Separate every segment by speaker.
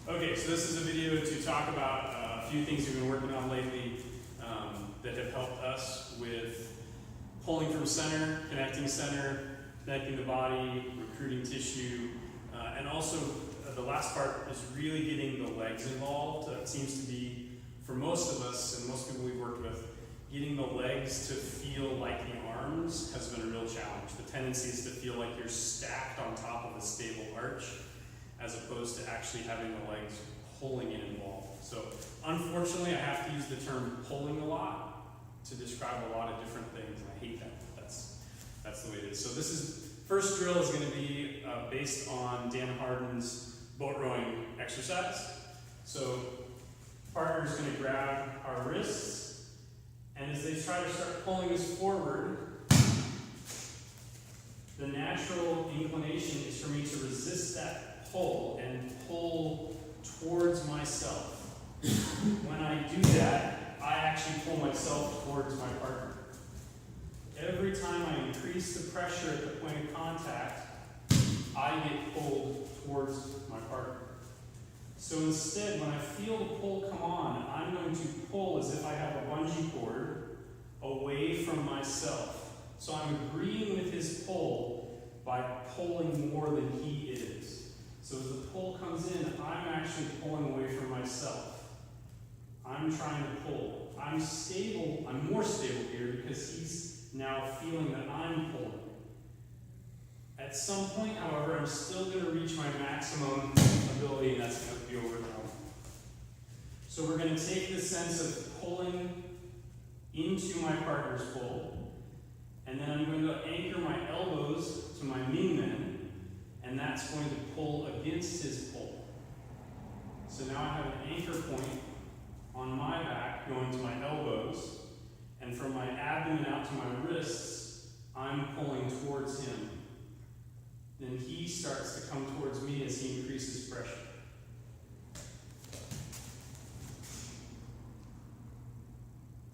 Speaker 1: Okay, so this is a video to talk about a few things we've been working on lately that have helped us with pulling from center, connecting the body, recruiting tissue, and also the last part is really getting the legs involved. It seems to be, for most of us and most people we've worked with, getting the legs to feel like the arms has been a real challenge. The tendency is to feel like you're stacked on top of a stable arch, as opposed to actually having the legs pulling in involved. So unfortunately, I have to use the term pulling a lot to describe a lot of different things, and I hate that. That's the way it is. So this is, first drill is going to be based on Dan Harden's boat rowing exercise. So partner is going to grab our wrists, and as they try to start pulling us forward, the natural inclination is for me to resist that pull and pull towards myself. When I do that, I actually pull myself towards my partner. Every time I increase the pressure at the point of contact, I get pulled towards my partner. So instead, when I feel the pull come on, I'm going to pull as if I have a bungee cord away from myself. So I'm agreeing with his pull by pulling more than he is. So as the pull comes in, I'm actually pulling away from myself. I'm trying to pull. I'm stable, I'm more stable here because he's now feeling that I'm pulling. At some point, however, I'm still going to reach my maximum ability, and that's going to be overcome. So we're going to take the sense of pulling into my partner's pull, and then I'm going to anchor my elbows to my mingmen, and that's going to pull against his pull. So now I have an anchor point on my back going to my elbows, and from my abdomen out to my wrists, I'm pulling towards him. Then he starts to come towards me as he increases pressure.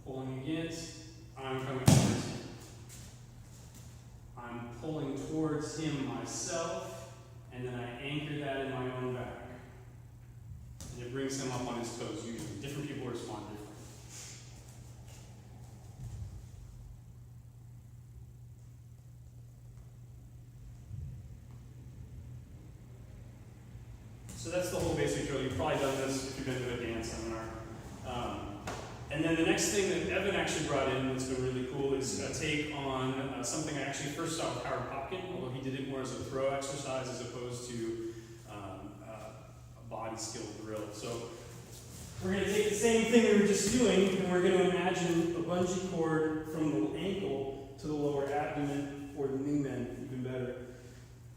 Speaker 1: Pulling against, I'm coming towards him. I'm pulling towards him myself, and then I anchor that in my own back. And it brings him up on his toes usually. Different people respond differently. So that's the whole basic drill. You've probably done this if you've been to a dance seminar. And then the next thing that Evan actually brought in that's been really cool is a take on something I actually first saw with Howard Popkin, although he did it more as a throw exercise as opposed to a body skill drill. So we're going to take the same thing we were just doing, and we're going to imagine a bungee cord from the ankle to the lower abdomen, or the mingmen, even better.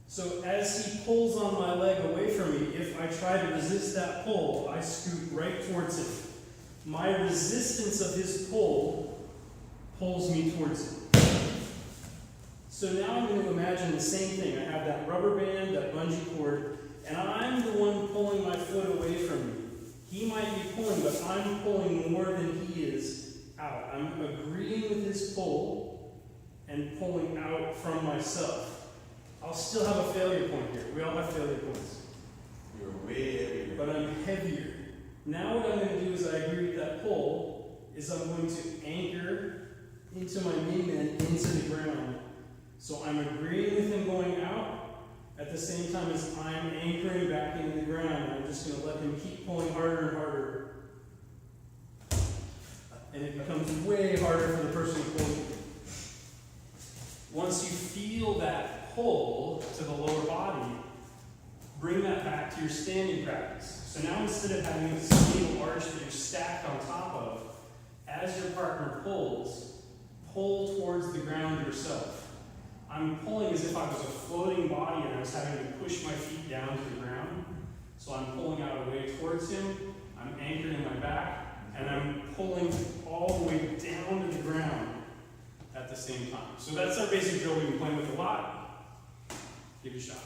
Speaker 1: So as he pulls on my leg away from me, if I try to resist that pull, I scoot right towards him. My resistance of his pull pulls me towards him. So now I'm going to imagine the same thing. I have that rubber band, that bungee cord, and I'm the one pulling my foot away from me. He might be pulling, but I'm pulling more than he is out. I'm agreeing with his pull and pulling out from myself. I'll still have a failure point here. We all have failure points.
Speaker 2: You're way heavier.
Speaker 1: But I'm heavier. Now what I'm going to do is I agree with that pull, is I'm going to anchor into my mingmen into the ground. So I'm agreeing with him going out at the same time as I'm anchoring back into the ground. I'm just going to let him keep pulling harder and harder. And it becomes way harder for the person pulling. Once you feel that pull to the lower body, bring that back to your standing practice. So now instead of having a single arch that you're stacked on top of, as your partner pulls, pull towards the ground yourself. I'm pulling as if I was a floating body and I was having to push my feet down to the ground. So I'm pulling out away towards him, I'm anchored in my back, and I'm pulling all the way down to the ground at the same time. So that's our basic drill we've been playing with a lot. Give it a shot.